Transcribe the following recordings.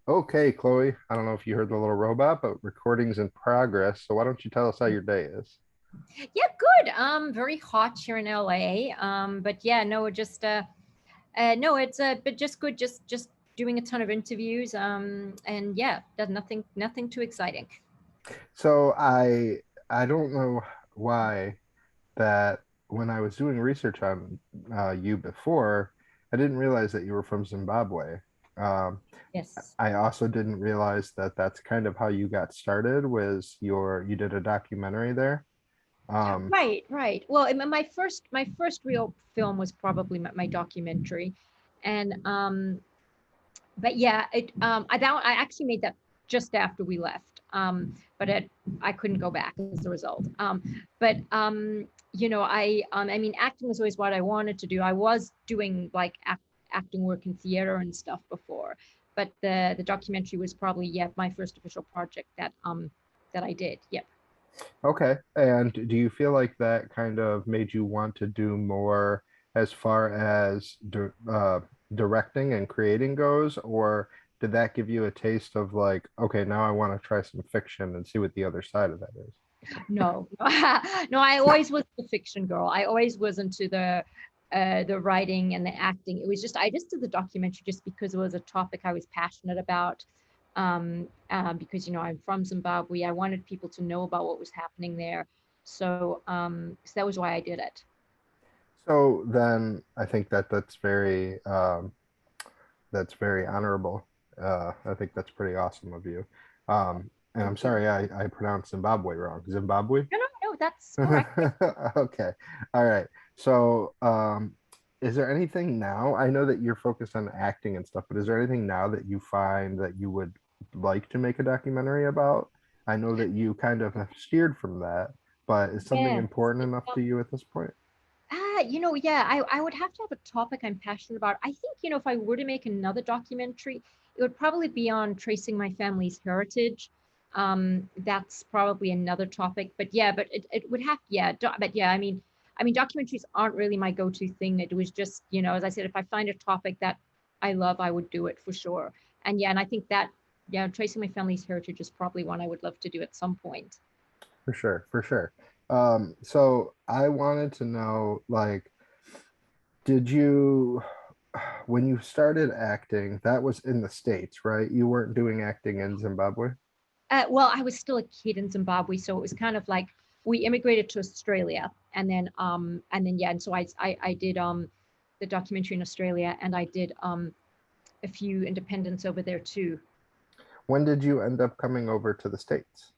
Okay, Chloe, I don't know if you heard the little robot, but recording's in progress. So why don't you tell us how your day is? Yeah, good. Very hot here in LA. But yeah, no, just no, it's but just good. Just doing a ton of interviews. And yeah, there's nothing too exciting. So I don't know why that when I was doing research on you before, I didn't realize that you were from Zimbabwe. Um, Yes. I also didn't realize that that's kind of how you got started, was you did a documentary there. Um, Right, right. Well, my first real film was probably my documentary, and but yeah, I actually made that just after we left. But I couldn't go back as a result. But I mean, acting was always what I wanted to do. I was doing like acting work in theater and stuff before, but the documentary was probably, yeah, my first official project that I did. Yep. Okay. And do you feel like that kind of made you want to do more as far as directing and creating goes, or did that give you a taste of like, okay, now I want to try some fiction and see what the other side of that is? No, no, I always was the fiction girl. I always was into the writing and the acting. It was just I just did the documentary just because it was a topic I was passionate about. Because I'm from Zimbabwe, I wanted people to know about what was happening there. So that was why I did it. So then I think that that's very honorable. I think that's pretty awesome of you. And I'm Thank you. sorry I pronounced Zimbabwe wrong. Zimbabwe? No, no, no, that's correct. Okay. All right. So, is there anything now? I know that you're focused on acting and stuff, but is there anything now that you find that you would like to make a documentary about? I know that you kind of have steered from that, but is something Yeah. important enough to you at this point? Yeah, I would have to have a topic I'm passionate about. I think, if I were to make another documentary, it would probably be on tracing my family's heritage. That's probably another topic, but yeah, but it would have, yeah, but yeah, I mean, documentaries aren't really my go-to thing. It was just, as I said, if I find a topic that I love, I would do it for sure. And yeah, and I think that, yeah, tracing my family's heritage is probably one I would love to do at some point. For sure, for sure. So I wanted to know, like, did you, when you started acting, that was in the States, right? You weren't doing acting in Zimbabwe? Well, I was still a kid in Zimbabwe, so it was kind of like we immigrated to Australia, and then yeah, and so I did the documentary in Australia, and I did a few independents over there too. When did you end up coming over to the States?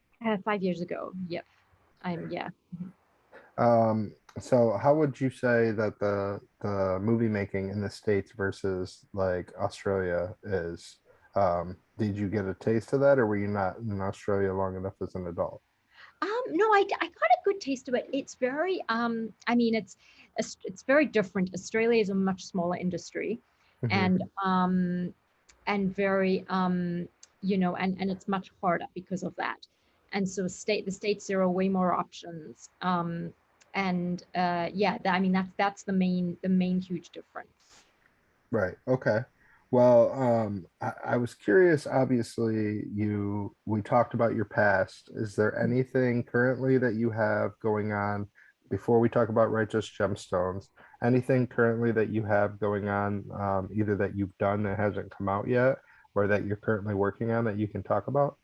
5 years ago. Yep. Yeah. Mhm. So how would you say that the movie making in the States versus like Australia is? Did you get a taste of that, or were you not in Australia long enough as an adult? No, I got a good taste of it. It's very I mean, it's very different. Australia is a much smaller industry, Hmm. and very and it's much harder because of that. And so the states, there are way more options. And Yeah, I mean, that's the main huge difference. Right. Okay. Well, I was curious. Obviously, we talked about your past. Is there anything currently that you have going on before we talk about Righteous Gemstones? Anything currently that you have going on, either that you've done that hasn't come out yet, or that you're currently working on that you can talk about?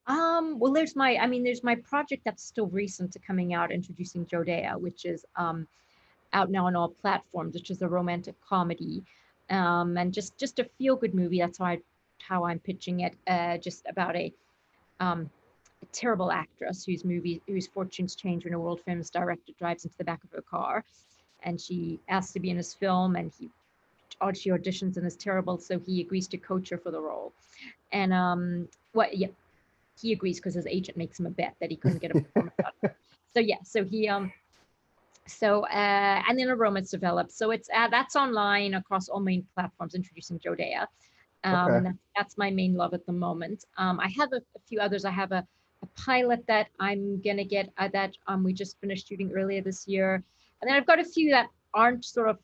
Well, there's my project that's still recent to coming out, Introducing Jodea, which is out now on all platforms, which is a romantic comedy, and just a feel good movie. That's how I'm pitching it. Just about a terrible actress whose fortunes change when a world famous director drives into the back of her car, and she asks to be in his film, and she auditions and is terrible, so he agrees to coach her for the role. And what yeah, he agrees because his agent makes him a bet that he couldn't get a performance out of her. So yeah, and then a romance develops. So it's that's online across all main platforms, Introducing Jodea. Okay. And that's my main love at the moment. I have a few others. I have a pilot that I'm gonna get that we just finished shooting earlier this year, and then I've got a few that aren't sort of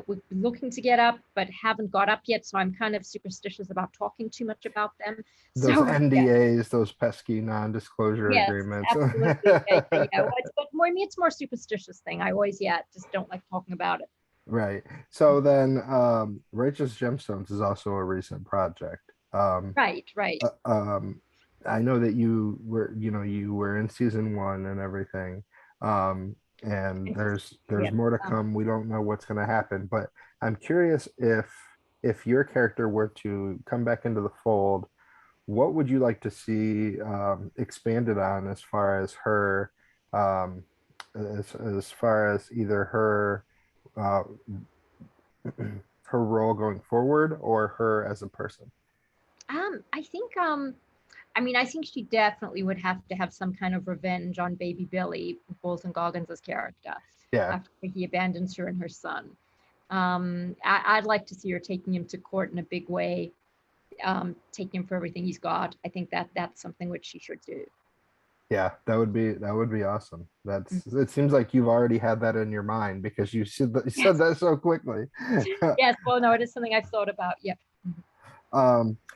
we're looking to get up, but haven't got up yet. So I'm kind of superstitious about talking too much about them. Those So yeah, NDAs, those pesky non-disclosure yes, agreements. absolutely. Yeah. But more me, it's more superstitious thing. I always, yeah, just don't like talking about it. Right. So then, Righteous Gemstones is also a recent project. Right, right. Uh, um, I know that you were in season one and everything. And there's Yeah. more to come. We don't know what's going to happen, but I'm curious if your character were to come back into the fold, what would you like to see expanded on as far as her, um, as far as either her uh, her role going forward or her as a person? I think I mean, I think she definitely would have to have some kind of revenge on baby Billy, Walton Goggins' character, Yeah, after he abandons her and her son. I'd like to see her taking him to court in a big way, taking him for everything he's got. I think that that's something which she should do. yeah, that would be awesome. It seems like you've already had that in your mind because you said Yes, that so quickly. yes. Well, no, it is something I've thought about. Yep.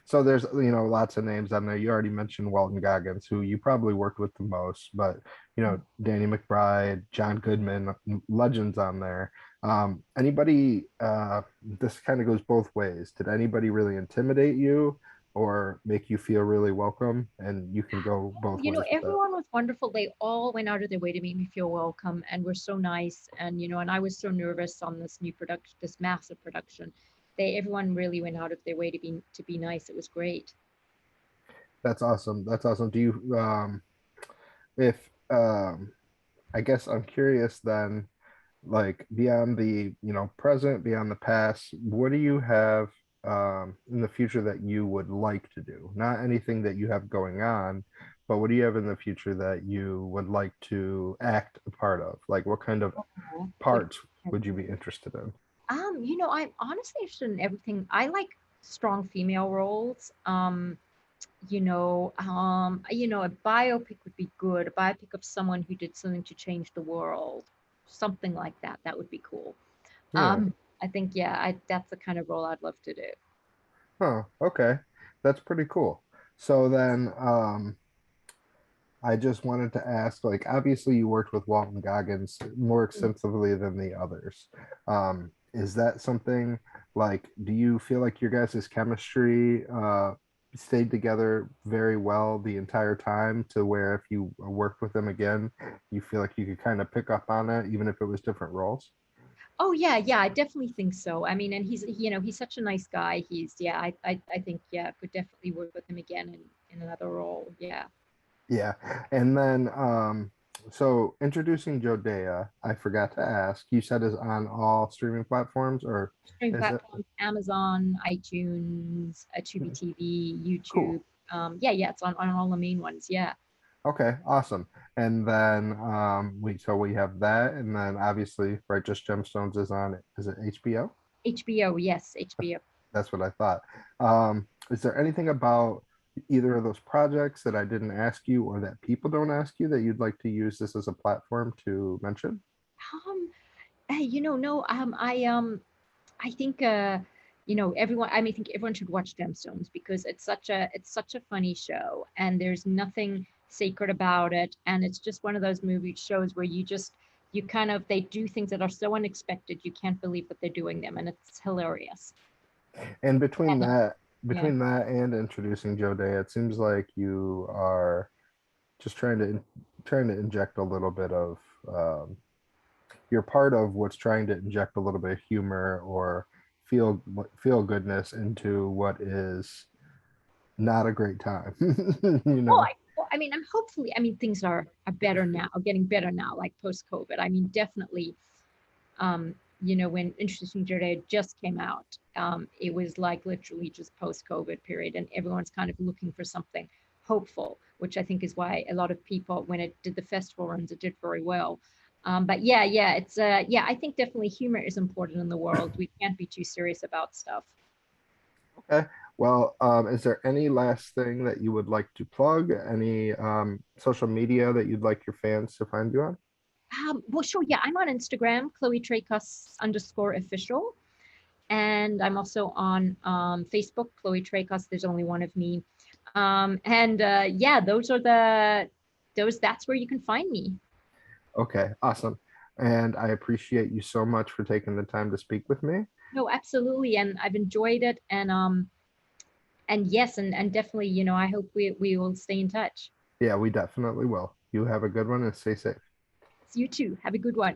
So there's lots of names on there. You already mentioned Walton Goggins, who you probably worked with the most, but Danny McBride, John Goodman, legends on there. Anybody? This kind of goes both ways. Did anybody really intimidate you or make you feel really welcome? And you can go both ways with that. Everyone was wonderful. They all went out of their way to make me feel welcome and were so nice. And I was so nervous on this new production, this massive production. Everyone really went out of their way to be nice. It was great. That's awesome. That's awesome. Do you if I guess I'm curious then, like beyond the present, beyond the past, what do you have in the future that you would like to do? Not anything that you have going on, but what do you have in the future that you would like to act a part of? Like what kind of What? parts would you be interested in? I'm honestly interested in everything. I like strong female roles. A biopic would be good. A biopic of someone who did something to change the world, something like that. That would be cool. Yeah. I think, yeah, that's the kind of role I'd love to do. Huh, okay. That's pretty cool. So then I just wanted to ask, like, obviously you worked with Walton Goggins more extensively than the others. Is that something like, do you feel like your guys' chemistry stayed together very well the entire time to where if you worked with them again, you feel like you could kind of pick up on it, even if it was different roles? Oh yeah, yeah, I definitely think so. I mean, and he's such a nice guy. Yeah, I think, yeah, could definitely work with him again in another role. Yeah. Yeah. And then, so introducing Jodea, I forgot to ask, you said is on all streaming platforms or Streaming is it? platforms, Amazon, iTunes, Tubi TV, YouTube. Cool. Yeah, yeah, it's on all the main ones. Yeah. Okay, awesome. And then we have that, and then obviously Righteous Gemstones is on it. Is it HBO? HBO, yes, HBO. That's what I thought. Is there anything about either of those projects that I didn't ask you or that people don't ask you that you'd like to use this as a platform to mention? Um, no, I think everyone. I mean, I think everyone should watch Gemstones because it's such a funny show, and there's nothing sacred about it, and it's just one of those movie shows where you kind of they do things that are so unexpected you can't believe that they're doing them, and it's hilarious. And And yeah. between that and introducing Joe Day, it seems like you are just trying to inject a little bit of um, you're part of what's trying to inject a little bit of humor or feel goodness into what is not a great time. you Well, know. I mean, I'm hopefully. I mean, things are better now, getting better now, like post COVID. I mean, definitely. When Introducing Jodea just came out, it was like literally just post COVID period, and everyone's kind of looking for something hopeful, which I think is why a lot of people, when it did the festival runs, it did very well. But yeah, yeah, yeah. I think definitely humor is important in the world. We can't be too serious about stuff. Okay. Well, is there any last thing that you would like to plug? Any social media that you'd like your fans to find you on? Well, sure. Yeah, I'm on Instagram, Chloe Traicos _official. And I'm also on Facebook, Chloe Traicos. There's only one of me. And yeah, that's where you can find me. Okay, awesome. And I appreciate you so much for taking the time to speak with me. No, absolutely. And I've enjoyed it. And yes, and definitely, I hope we will stay in touch. Yeah, we definitely will. You have a good one and stay safe. You too. Have a good one.